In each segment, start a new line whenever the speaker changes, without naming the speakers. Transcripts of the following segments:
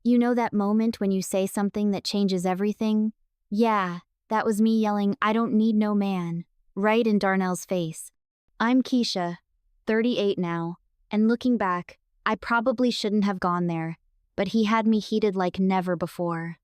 You know that moment when you say something that changes everything? Yeah, that was me yelling, "I don't need no man," right in Darnell's face. I'm Keisha, 38 now, and looking back, I probably shouldn't have gone there, but he had me heated like never before.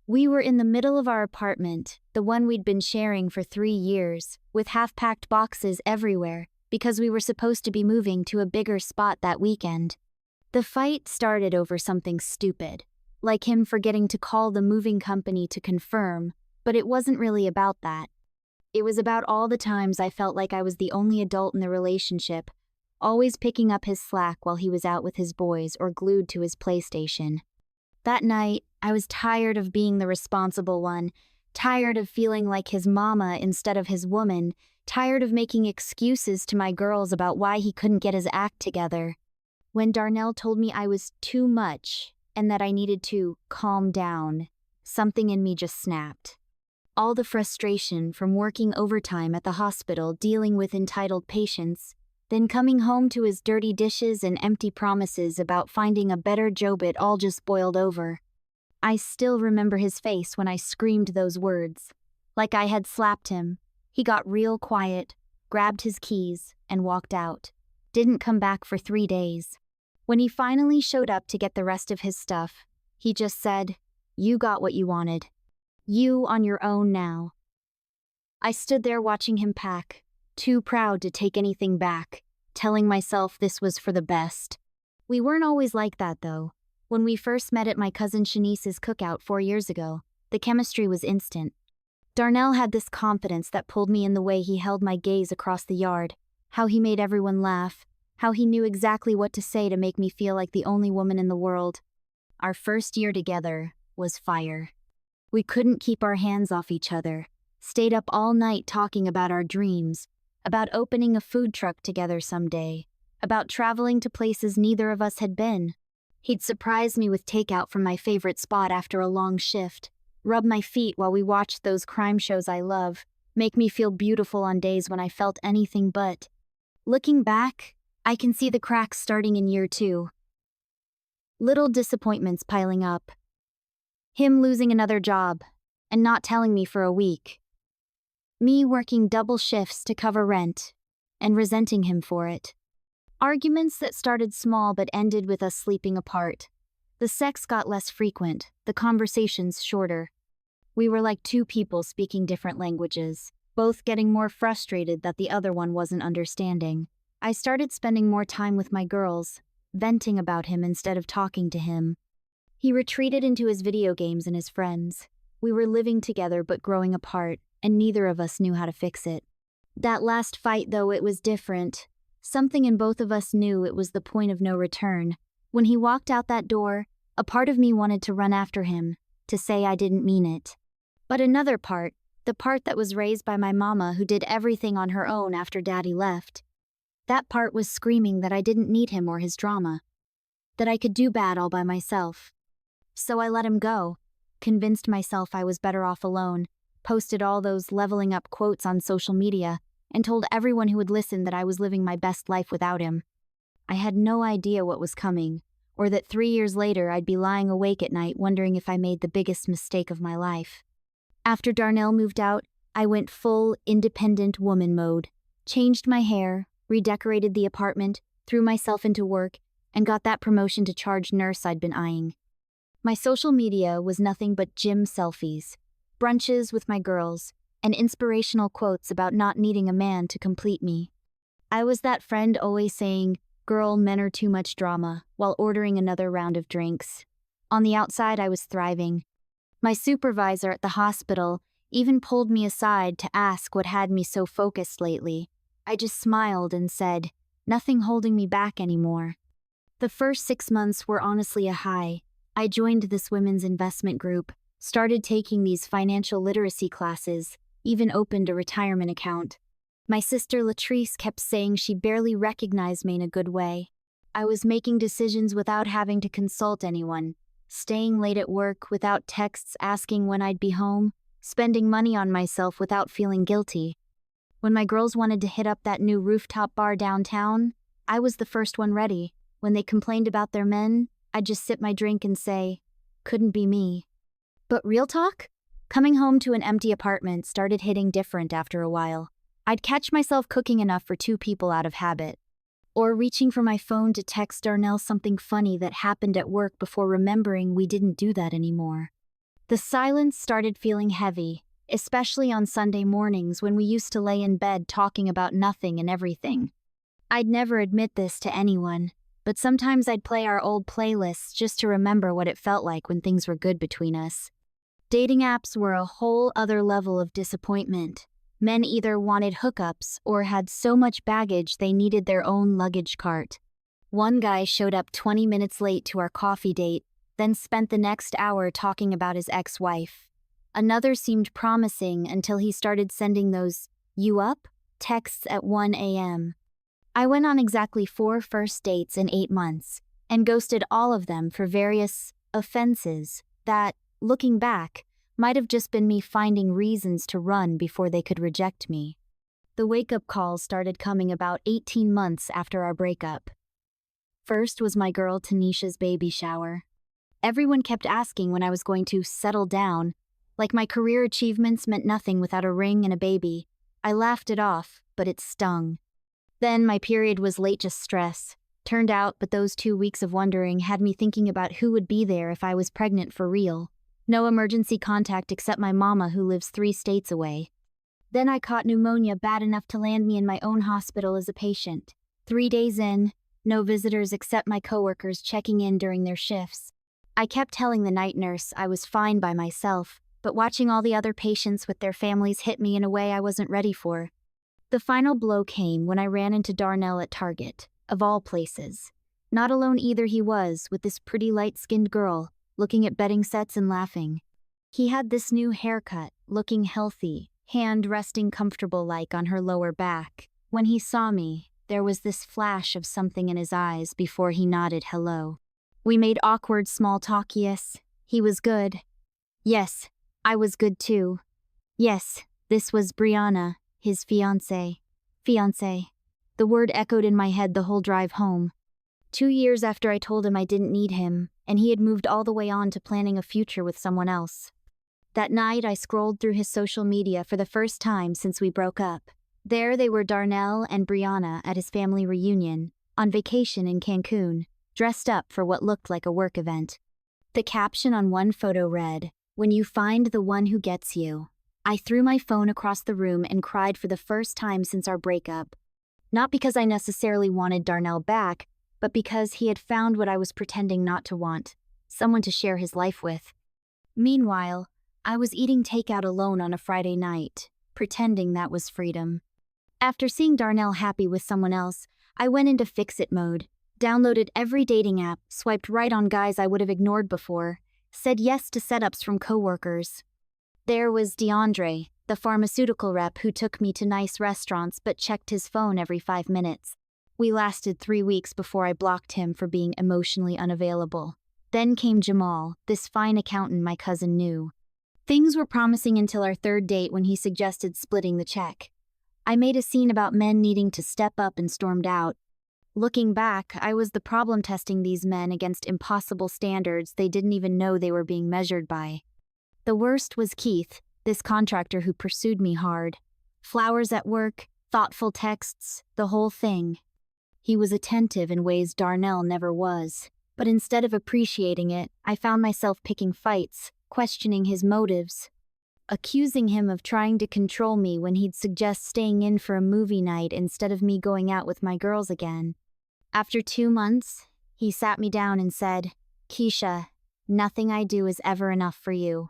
We were in the middle of our apartment, the one we'd been sharing for 3 years, with half-packed boxes everywhere, because we were supposed to be moving to a bigger spot that weekend. The fight started over something stupid, like him forgetting to call the moving company to confirm, but it wasn't really about that. It was about all the times I felt like I was the only adult in the relationship, always picking up his slack while he was out with his boys or glued to his PlayStation. That night, I was tired of being the responsible one, tired of feeling like his mama instead of his woman, tired of making excuses to my girls about why he couldn't get his act together. When Darnell told me I was too much and that I needed to calm down, something in me just snapped. All the frustration from working overtime at the hospital dealing with entitled patients, then coming home to his dirty dishes and empty promises about finding a better job, it all just boiled over. I still remember his face when I screamed those words. Like I had slapped him. He got real quiet, grabbed his keys, and walked out. Didn't come back for 3 days. When he finally showed up to get the rest of his stuff, he just said, "You got what you wanted. You on your own now." I stood there watching him pack, too proud to take anything back, telling myself this was for the best. We weren't always like that, though. When we first met at my cousin Shanice's cookout 4 years ago, the chemistry was instant. Darnell had this confidence that pulled me in the way he held my gaze across the yard, how he made everyone laugh, how he knew exactly what to say to make me feel like the only woman in the world. Our first year together was fire. We couldn't keep our hands off each other, stayed up all night talking about our dreams, about opening a food truck together someday, about traveling to places neither of us had been. He'd surprise me with takeout from my favorite spot after a long shift, rub my feet while we watched those crime shows I love, make me feel beautiful on days when I felt anything but. Looking back, I can see the cracks starting in year 2. Little disappointments piling up. Him losing another job, and not telling me for a week. Me working double shifts to cover rent, and resenting him for it. Arguments that started small but ended with us sleeping apart. The sex got less frequent, the conversations shorter. We were like two people speaking different languages, both getting more frustrated that the other one wasn't understanding. I started spending more time with my girls, venting about him instead of talking to him. He retreated into his video games and his friends. We were living together but growing apart, and neither of us knew how to fix it. That last fight, though, it was different. Something in both of us knew it was the point of no return. When he walked out that door, a part of me wanted to run after him, to say I didn't mean it. But another part, the part that was raised by my mama who did everything on her own after Daddy left, that part was screaming that I didn't need him or his drama, that I could do bad all by myself. So I let him go, convinced myself I was better off alone, posted all those leveling up quotes on social media, and told everyone who would listen that I was living my best life without him. I had no idea what was coming, or that 3 years later I'd be lying awake at night wondering if I made the biggest mistake of my life. After Darnell moved out, I went full independent woman mode, changed my hair, redecorated the apartment, threw myself into work, and got that promotion to charge nurse I'd been eyeing. My social media was nothing but gym selfies, brunches with my girls, and inspirational quotes about not needing a man to complete me. I was that friend always saying, "Girl, men are too much drama," while ordering another round of drinks. On the outside, I was thriving. My supervisor at the hospital even pulled me aside to ask what had me so focused lately. I just smiled and said, "Nothing holding me back anymore." The first 6 months were honestly a high. I joined this women's investment group, started taking these financial literacy classes, even opened a retirement account. My sister Latrice kept saying she barely recognized me in a good way. I was making decisions without having to consult anyone, staying late at work without texts asking when I'd be home, spending money on myself without feeling guilty. When my girls wanted to hit up that new rooftop bar downtown, I was the first one ready. When they complained about their men, I'd just sip my drink and say, couldn't be me. But real talk? Coming home to an empty apartment started hitting different after a while. I'd catch myself cooking enough for 2 people out of habit, or reaching for my phone to text Darnell something funny that happened at work before remembering we didn't do that anymore. The silence started feeling heavy, especially on Sunday mornings when we used to lay in bed talking about nothing and everything. I'd never admit this to anyone, but sometimes I'd play our old playlists just to remember what it felt like when things were good between us. Dating apps were a whole other level of disappointment. Men either wanted hookups or had so much baggage they needed their own luggage cart. One guy showed up 20 minutes late to our coffee date, then spent the next hour talking about his ex-wife. Another seemed promising until he started sending those "you up?" texts at 1 a.m. I went on exactly 4 first dates in 8 months, and ghosted all of them for various offenses that, looking back, might have just been me finding reasons to run before they could reject me. The wake-up calls started coming about 18 months after our breakup. First was my girl Tanisha's baby shower. Everyone kept asking when I was going to settle down, like my career achievements meant nothing without a ring and a baby. I laughed it off, but it stung. Then my period was late just stress. Turned out, but those 2 weeks of wondering had me thinking about who would be there if I was pregnant for real. No emergency contact except my mama who lives 3 states away. Then I caught pneumonia bad enough to land me in my own hospital as a patient. 3 days in, no visitors except my coworkers checking in during their shifts. I kept telling the night nurse I was fine by myself, but watching all the other patients with their families hit me in a way I wasn't ready for. The final blow came when I ran into Darnell at Target, of all places. Not alone either he was, with this pretty light-skinned girl, looking at bedding sets and laughing. He had this new haircut, looking healthy, hand resting comfortable-like on her lower back. When he saw me, there was this flash of something in his eyes before he nodded hello. We made awkward small talk. Yes, he was good. Yes, I was good too. Yes, this was Brianna, his fiancée. The word echoed in my head the whole drive home. 2 years after I told him I didn't need him, and he had moved all the way on to planning a future with someone else. That night I scrolled through his social media for the first time since we broke up. There they were, Darnell and Brianna at his family reunion, on vacation in Cancun, dressed up for what looked like a work event. The caption on one photo read, "When you find the one who gets you." I threw my phone across the room and cried for the first time since our breakup. Not because I necessarily wanted Darnell back, but because he had found what I was pretending not to want, someone to share his life with. Meanwhile, I was eating takeout alone on a Friday night, pretending that was freedom. After seeing Darnell happy with someone else, I went into fix-it mode, downloaded every dating app, swiped right on guys I would have ignored before, said yes to setups from coworkers. There was DeAndre, the pharmaceutical rep who took me to nice restaurants but checked his phone every 5 minutes. We lasted 3 weeks before I blocked him for being emotionally unavailable. Then came Jamal, this fine accountant my cousin knew. Things were promising until our 3rd date when he suggested splitting the check. I made a scene about men needing to step up and stormed out. Looking back, I was the problem testing these men against impossible standards they didn't even know they were being measured by. The worst was Keith, this contractor who pursued me hard. Flowers at work, thoughtful texts, the whole thing. He was attentive in ways Darnell never was, but instead of appreciating it, I found myself picking fights, questioning his motives, accusing him of trying to control me when he'd suggest staying in for a movie night instead of me going out with my girls again. After 2 months, he sat me down and said, "Keisha, nothing I do is ever enough for you.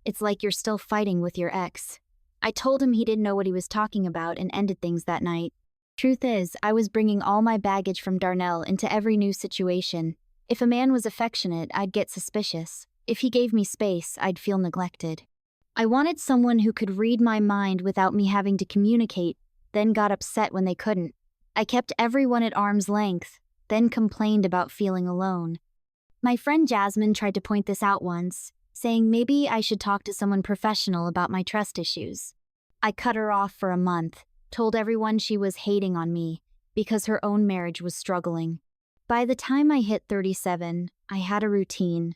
It's like you're still fighting with your ex." I told him he didn't know what he was talking about and ended things that night. Truth is, I was bringing all my baggage from Darnell into every new situation. If a man was affectionate, I'd get suspicious. If he gave me space, I'd feel neglected. I wanted someone who could read my mind without me having to communicate, then got upset when they couldn't. I kept everyone at arm's length, then complained about feeling alone. My friend Jasmine tried to point this out once, saying maybe I should talk to someone professional about my trust issues. I cut her off for a month, told everyone she was hating on me because her own marriage was struggling. By the time I hit 37, I had a routine.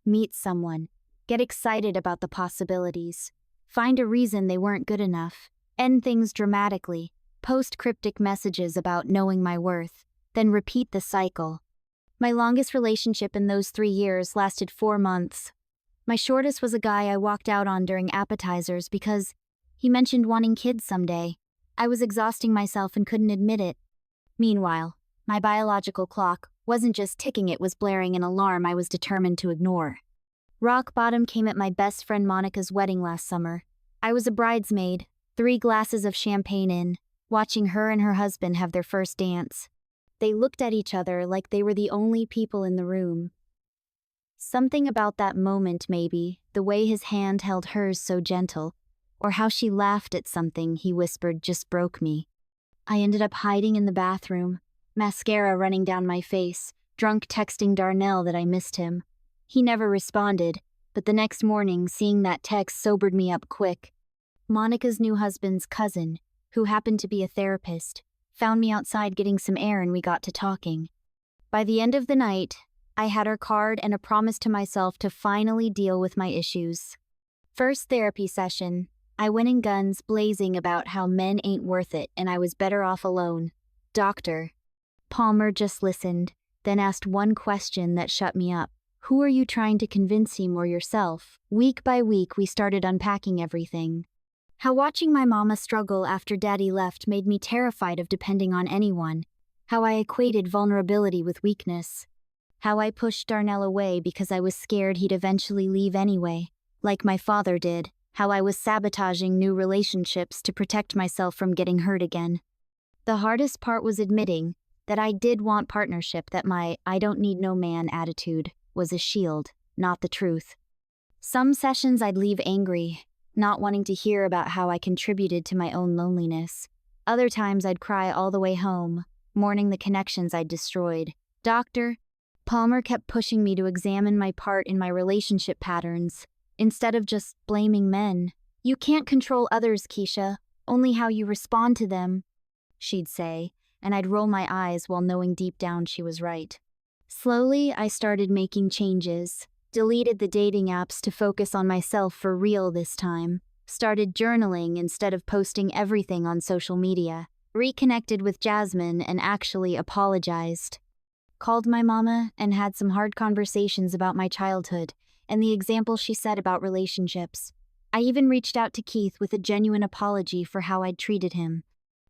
meet someone, get excited about the possibilities, find a reason they weren't good enough, end things dramatically, post cryptic messages about knowing my worth, then repeat the cycle. My longest relationship in those 3 years lasted 4 months. My shortest was a guy I walked out on during appetizers because he mentioned wanting kids someday. I was exhausting myself and couldn't admit it. Meanwhile, my biological clock wasn't just ticking, it was blaring an alarm I was determined to ignore. Rock bottom came at my best friend Monica's wedding last summer. I was a bridesmaid, 3 glasses of champagne in, watching her and her husband have their first dance. They looked at each other like they were the only people in the room. Something about that moment, maybe, the way his hand held hers so gentle, or how she laughed at something he whispered, just broke me. I ended up hiding in the bathroom, mascara running down my face, drunk texting Darnell that I missed him. He never responded, but the next morning, seeing that text sobered me up quick. Monica's new husband's cousin, who happened to be a therapist, found me outside getting some air and we got to talking. By the end of the night, I had her card and a promise to myself to finally deal with my issues. First therapy session, I went in guns blazing about how men ain't worth it and I was better off alone. Doctor Palmer just listened, then asked one question that shut me up. Who are you trying to convince, him or yourself? Week by week, we started unpacking everything. How watching my mama struggle after daddy left made me terrified of depending on anyone. How I equated vulnerability with weakness. How I pushed Darnell away because I was scared he'd eventually leave anyway, like my father did. How I was sabotaging new relationships to protect myself from getting hurt again. The hardest part was admitting that I did want partnership, that my "I don't need no man" attitude was a shield, not the truth. Some sessions I'd leave angry, not wanting to hear about how I contributed to my own loneliness. Other times I'd cry all the way home, mourning the connections I'd destroyed. Dr. Palmer kept pushing me to examine my part in my relationship patterns, instead of just blaming men. You can't control others, Keisha, only how you respond to them, she'd say, and I'd roll my eyes while knowing deep down she was right. Slowly, I started making changes, deleted the dating apps to focus on myself for real this time, started journaling instead of posting everything on social media, reconnected with Jasmine and actually apologized. Called my mama and had some hard conversations about my childhood and the example she set about relationships. I even reached out to Keith with a genuine apology for how I'd treated him.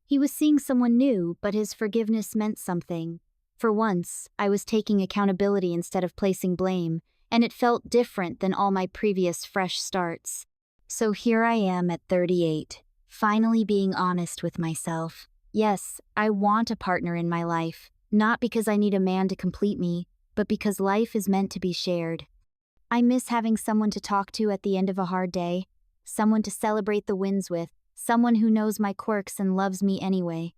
He was seeing someone new, but his forgiveness meant something. For once, I was taking accountability instead of placing blame, and it felt different than all my previous fresh starts. So here I am at 38, finally being honest with myself. Yes, I want a partner in my life, not because I need a man to complete me, but because life is meant to be shared. I miss having someone to talk to at the end of a hard day, someone to celebrate the wins with, someone who knows my quirks and loves me anyway.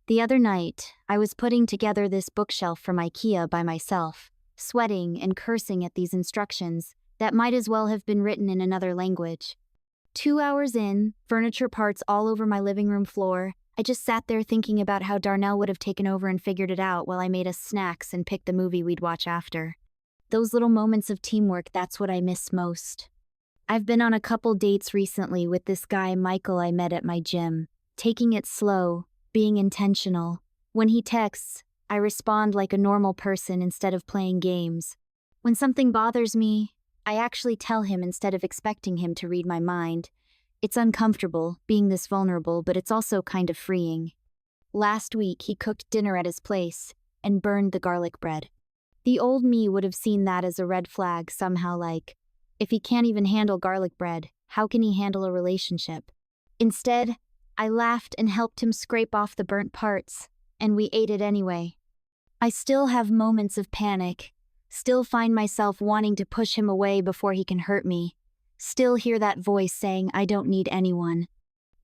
The other night, I was putting together this bookshelf from IKEA by myself, sweating and cursing at these instructions that might as well have been written in another language. 2 hours in, furniture parts all over my living room floor, I just sat there thinking about how Darnell would have taken over and figured it out while I made us snacks and picked the movie we'd watch after. Those little moments of teamwork, that's what I miss most. I've been on a couple dates recently with this guy Michael I met at my gym, taking it slow, being intentional. When he texts, I respond like a normal person instead of playing games. When something bothers me, I actually tell him instead of expecting him to read my mind. It's uncomfortable, being this vulnerable, but it's also kind of freeing. Last week, he cooked dinner at his place and burned the garlic bread. The old me would have seen that as a red flag somehow, like, if he can't even handle garlic bread, how can he handle a relationship? Instead, I laughed and helped him scrape off the burnt parts, and we ate it anyway. I still have moments of panic, still find myself wanting to push him away before he can hurt me, still hear that voice saying I don't need anyone.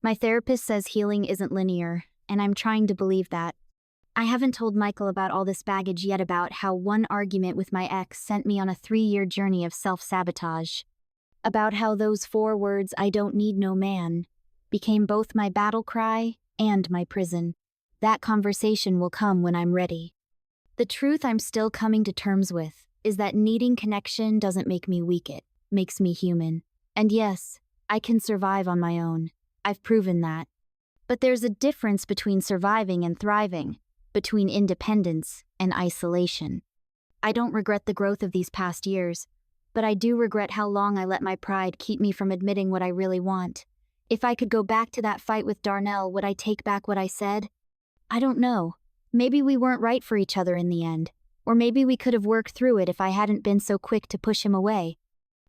My therapist says healing isn't linear, and I'm trying to believe that. I haven't told Michael about all this baggage yet, about how one argument with my ex sent me on a 3-year journey of self-sabotage. About how those 4 words, "I don't need no man," became both my battle cry and my prison. That conversation will come when I'm ready. The truth I'm still coming to terms with, is that needing connection doesn't make me weak, it makes me human. And yes, I can survive on my own. I've proven that. But there's a difference between surviving and thriving, between independence and isolation. I don't regret the growth of these past years, but I do regret how long I let my pride keep me from admitting what I really want. If I could go back to that fight with Darnell, would I take back what I said? I don't know. Maybe we weren't right for each other in the end, or maybe we could have worked through it if I hadn't been so quick to push him away.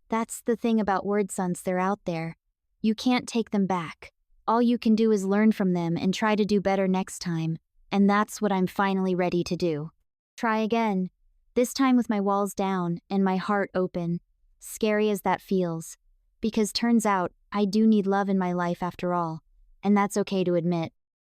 That's the thing about word sons, they're out there. You can't take them back. All you can do is learn from them and try to do better next time, and that's what I'm finally ready to do. Try again, this time with my walls down and my heart open, scary as that feels, because turns out I do need love in my life after all, and that's okay to admit.